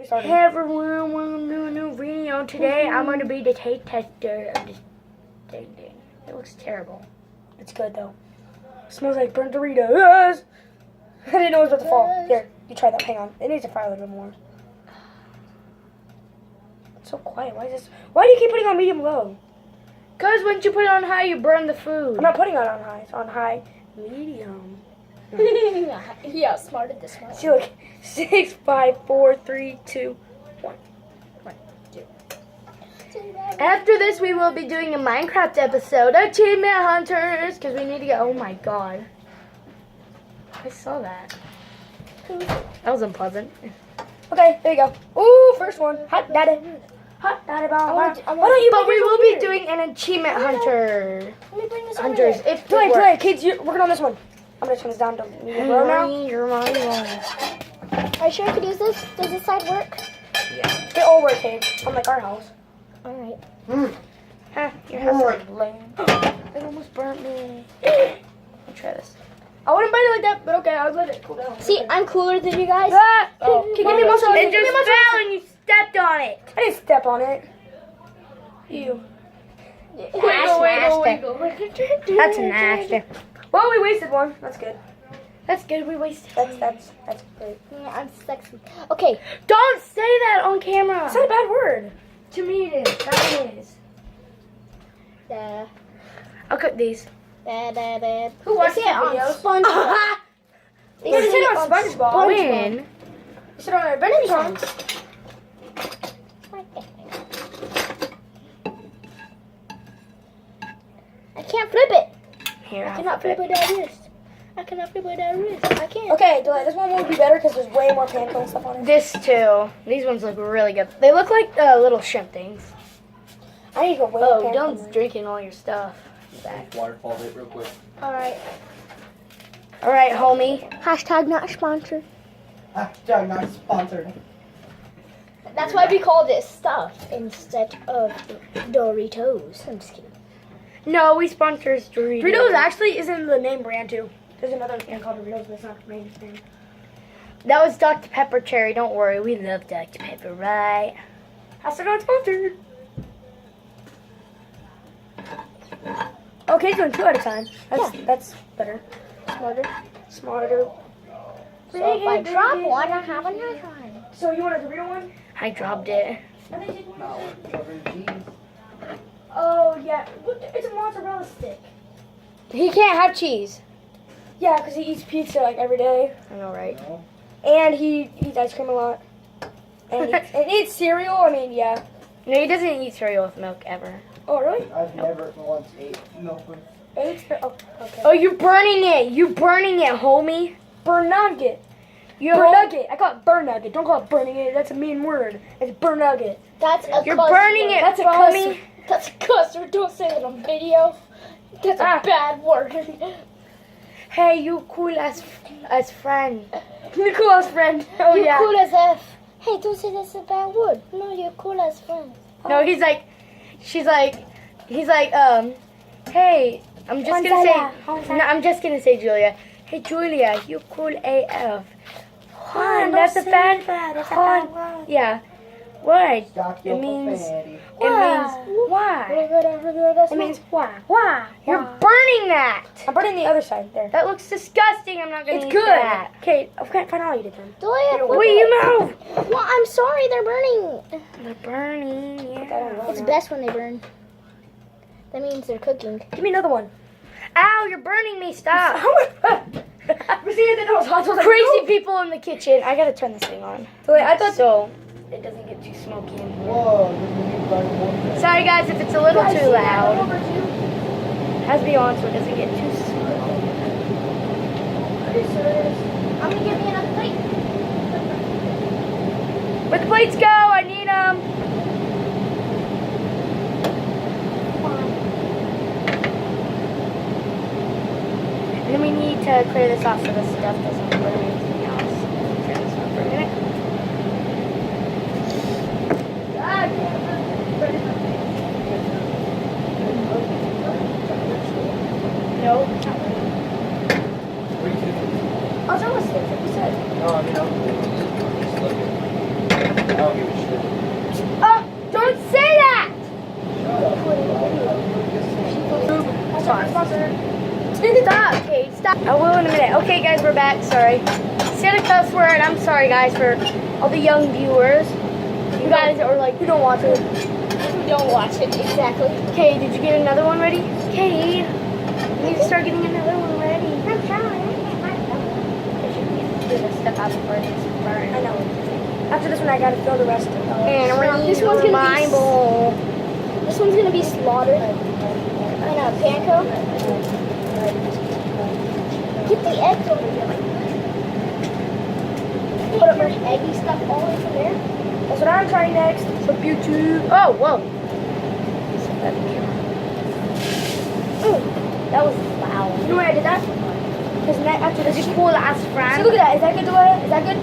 started. Hey everyone, welcome to a new video. Today I'm going to be the taste tester of this thing. It looks terrible. It's good though. Smells like burnt Doritos. I didn't know it was about to fall. Here, you try that. Hang on. It needs to fry a little bit more. It's so quiet. Why do you keep putting on medium low? Because once you put it on high, you burn the food. I'm not putting it on high. It's on high, medium. Yeah, smarted this one. See, look. 6, 5, 4, 3, 2, 1. 1, 2. After this, we will be doing a Minecraft episode, Achievement Hunters, because we need to get. Oh my god. I saw that. That was unpleasant. Okay, there you go. Ooh, first one. Hot daddy. Hot daddy bomb. Why don't you? But we will be doing an Achievement Hunter. Let me bring this Hunters. over. If Play, kids. You're working on this one. I'm gonna turn this down to medium low now. Are you sure I could use this? Does this side work? Yeah. They all work, Kate. Unlike our house. Alright. Huh, your house is lame. It almost burnt me. Let me try this. I wouldn't bite it like that, but okay, I'll let it cool down. See, I'm cooler than you guys. Ah! Oh. Okay, give me a muscle. It just fell and you stepped on it. I didn't step on it. You. That's nasty. Well, we wasted one. That's good. That's good. We wasted. That's great. Yeah, I'm sexy. Okay. Don't say that on camera. That's not a bad word. To me, it is. That is. I'll cook these. Who watches They say it on videos? SpongeBob. They You say said it on SpongeBob. When? You said on Adventure Time. I can't flip it. Here, I I'll cannot flip flip it down wrist. I cannot flip it down wrist. I can't. Okay, this one will be better because there's way more panko and stuff on it. This too. These ones look really good. They look like little shrimp things. I need to go way Oh, more don't panko. drinking all your stuff. Waterfall it real quick. Alright. All right, homie. Hashtag not sponsored. Hashtag not sponsored. That's why we called it stuff instead of Doritos. I'm just kidding. No, we sponsor Doritos. Doritos actually isn't the name brand too. There's another thing called Doritos, but it's not the main thing. That was Dr. Pepper Cherry. Don't worry, we love Dr. Pepper, right? Hashtag not sponsored. Okay, doing 2 at a time. That's better. Smarter. So if I drop one, I have another one. So you want a Dorito one? I dropped it. No, covered in cheese. Oh yeah, look, it's a mozzarella stick. He can't have cheese. Yeah, because he eats pizza like every day, I know, right? No. and he eats ice cream a lot, and he eats cereal. I mean, yeah. No, he doesn't eat cereal with milk ever. Oh really? I've never once ate milk with. Oh, okay. Oh, you're burning it. You're burning it, homie. Burn nugget. You're Burn nugget. I call it burn nugget. Don't call it burning it. That's a mean word. It's burn nugget. That's a You're cuss burning word. it, That's a homie. cuss. That's a cuss word. Don't say that on video. That's a bad word. Hey, you cool as friend. You're the coolest friend. Oh You're yeah. cool as F. Hey, don't say that's a bad word. No, you're cool as friend. No, he's like, he's like, hey, I'm just gonna say, no, I'm just gonna say, Julia. Hey, Julia, you cool AF. Juan, that's a bad, Juan. Yeah. What? Stop It your means, profanity. it means why? It means why? You're burning that. I'm burning the other side there. That looks disgusting. I'm not gonna It's eat good. that. Okay, okay, fine. I'll eat it then. Do I have Will you move? Well, I'm sorry, they're burning. They're burning. Yeah. It's best when they burn. That means they're cooking. Give me another one. Ow! You're burning me. Stop. How much? Crazy people in the kitchen. I gotta turn this thing on. So wait, I thought. So it doesn't get too smoky in here. Whoa, this is a new bag of water. Sorry guys if it's a little too loud. Over to Has to be on so it doesn't get too smoky. I'm gonna give me another plate. Where the plates go? I need them. And then we need to clear this off so the stuff doesn't burn anything else. Clear this off for a minute. No, it's not burning. What are you doing? I was almost there, like you said. No, I mean, I'm just looking. don't give a shit. Oh, don't say that! Stop, Kate, stop. I will in a minute. Okay, guys, we're back. Sorry. Said a cuss word. I'm sorry, guys, for all the young viewers. You guys are like, you don't watch it. We don't watch it, exactly. Okay, did you get another one ready? Okay. You need to start getting another one ready. I'm trying. I should do this stuff out before it's burned. I know. After this one, I gotta fill the rest of it. And This one's gonna be Bible. This one's gonna be slaughtered. In a panko. Get the eggs over here. Put up your eggy stuff all the way from there. That's what I'm trying next. For YouTube. Oh, whoa. Ooh, that was loud. You know why I did that? Because after this, Did you pull last see, friend? look at that. Is that good, Delaya? Is that good?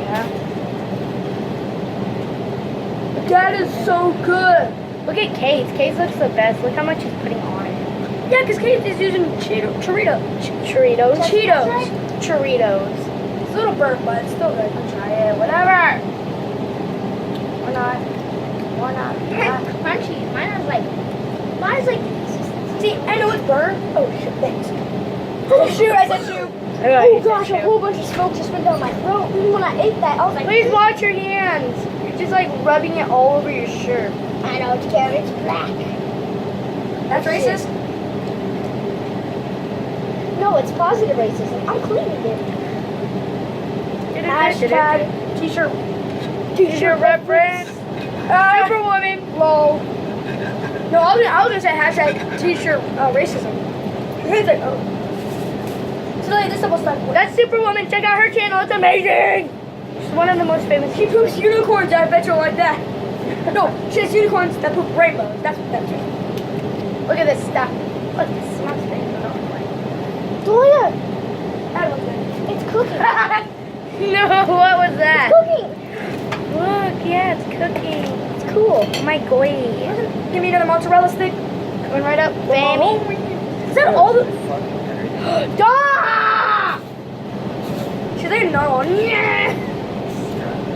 Yeah. That is so good. Look at Kate's. Kate's looks the best. Look how much he's putting on it. Yeah, because Kate is using Choritos. Choritos. Cheetos. Choritos. It's a little burnt, but it's still good. I'll try it. Whatever. Or not. Or not. Crunchy. Mine is like. See, I know it's burnt. Oh, shit, thanks. Oh, shoot, I said shoot. Oh gosh, a whole bunch of smoke just went down my throat. Even when I ate that, I was like, Please wash your hands. You're just like rubbing it all over your shirt. I know it's carrots black. That's racist? No, it's positive racism. I'm cleaning it. Hashtag t-shirt. T-shirt reference. Superwoman. Lol. No, I was gonna say hashtag t-shirt racism. He's like, oh. So like, this double stuff. That's Superwoman. Check out her channel. It's amazing. She's one of the most famous. She poops unicorns. I bet you like that. No, she has unicorns that poop rainbows. That's what that's. Look at this stuff. Look, it smells big. Doya, That looks good. it's cooking. No, what was that? It's cooking. Look, yeah, it's cooking. It's cool. Oh my god. Give me another mozzarella stick. Going right up, baby. Is that all the? Stop! She's like, no. Yeah.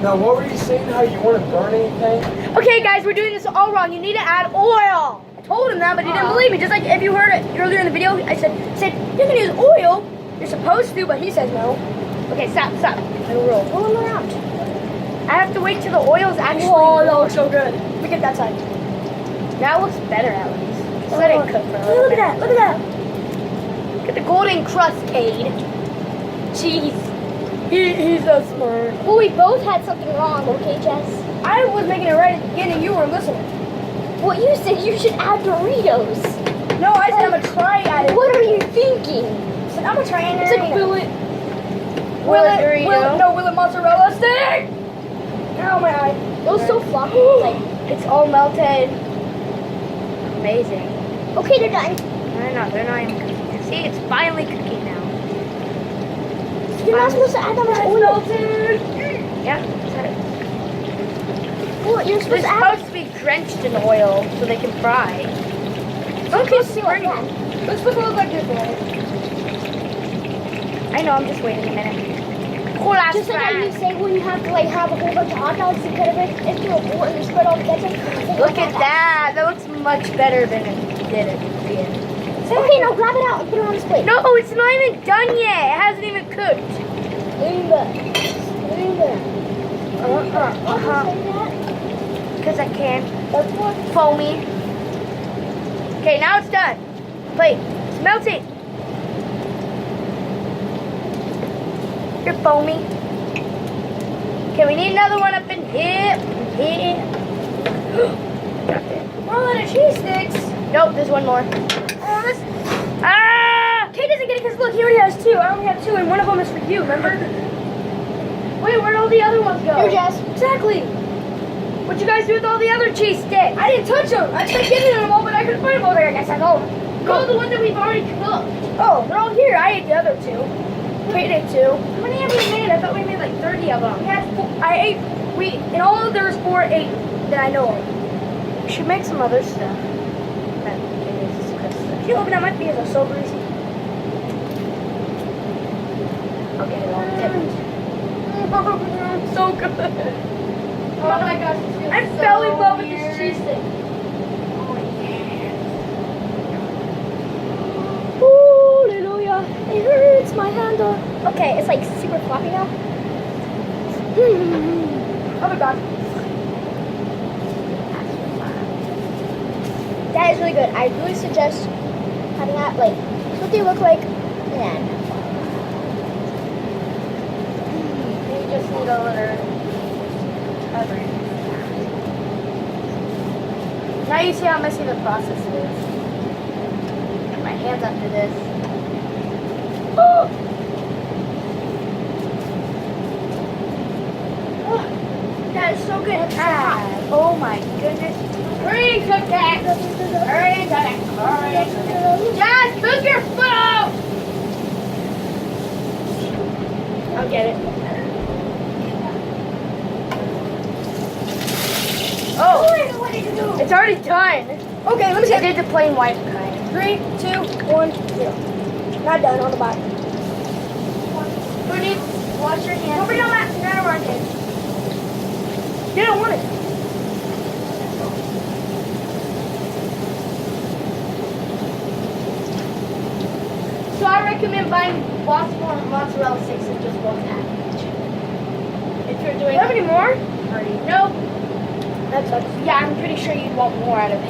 Now, what were you saying? How you want to burn anything? Okay, guys, we're doing this all wrong. You need to add oil. I told him that, but he didn't believe me. Just like if you heard it earlier in the video, I said you can use oil. You're supposed to, but he says no. Okay, stop. No rule. Roll him around. I have to wait till the oil's actually. Oh, that looks so good. Look at that side. That looks better, at least. Just let it cook for a little Look bit. at that. Look at that. Look at the golden crust, Cade. Jeez. He's so smart. Well, we both had something wrong, okay, Jess? I was making it right at the beginning. You weren't listening. Well, you said you should add Doritos. No, I said I'm gonna try at it. What are you thinking? I said I'm gonna try it. It's like, will it? Will it Dorito? Will it mozzarella stick? Ow, my eye. It was so floppy. Like, It's all melted. Amazing. okay, they're done. They're not even cooking. See, it's finally cooking now. You're not supposed to add that much oil. Melted. Yeah. Well, you're They're supposed to add. supposed to be drenched in oil so they can fry. Don't keep like that. It's supposed to look like this, right? I know, I'm just waiting a minute. Cool ass Just like how you fry. say when you have to like have a whole bunch of hot dogs, you cut it into a bowl and you spread all the ketchup. Look at that. That looks much better than it did at the beginning. Okay, now grab it out and put it on this plate. No, it's not even done yet. It hasn't even cooked. Because I can. Foamy. Okay, now it's done. Plate. It's melting. You're foamy. Okay, we need another one up in here. Dropped it. Oh, and a cheese sticks. Nope, there's one more. Oh, this. Ah! Kate doesn't get it because look, he already has two. I only have two, and one of them is for you. Remember? Wait, where'd all the other ones go? Here, Jess. Exactly. What'd you guys do with all the other cheese sticks? I didn't touch them. I tried getting them all, but I couldn't find them all there. I guess I know. No, the ones that we've already cooked. Oh, they're all here. I ate the other two. Kate ate two. How many have we made? I thought we made like 30 of them. We had four. I ate. In all there's 4, 8 that I know of. We should make some other stuff. That is Christmas. You open that might be as a so greasy. Okay, well, So good. Oh my gosh, this feels I so fell in love with weird. this cheese stick. Hallelujah. It hurts my handle. Okay, it's like super floppy now. Oh my god. That is really good. I really suggest having that. Like, that's what they look like. And You just need a little covering. Now you see how messy the process is. Get my hands after this. Oh! that is so good. Ah, oh my goodness. Hurry, cook that. Hurry, cook it. Hurry, cook it. Just cook your food. I'll get it. Oh, it's already done. Okay, let me see. I did the plain white kind. 3, 2, 1, 0. Not done on the bottom. Who needs wash your hands? Nobody on that. You're not around it. You don't want it. So I recommend buying Baltimore mozzarella sticks in just one package. If you're Do doing you have any more? party. No. That sucks. Yeah, I'm pretty sure you'd want more out of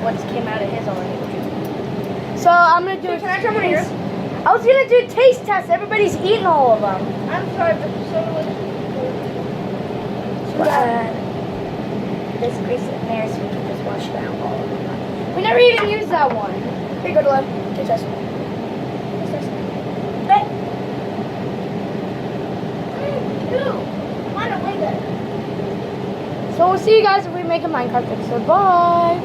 what's came out of his already. So I'm gonna do. Can I try one of yours? I was gonna do a taste test. Everybody's eating all of them. I'm sorry, but so was This grease in there so we can just wash it out all of them. We never even used that one. Here you go, Dylan. Taste test. Hey. I don't like that. So we'll see you guys if we make a Minecraft episode. Bye.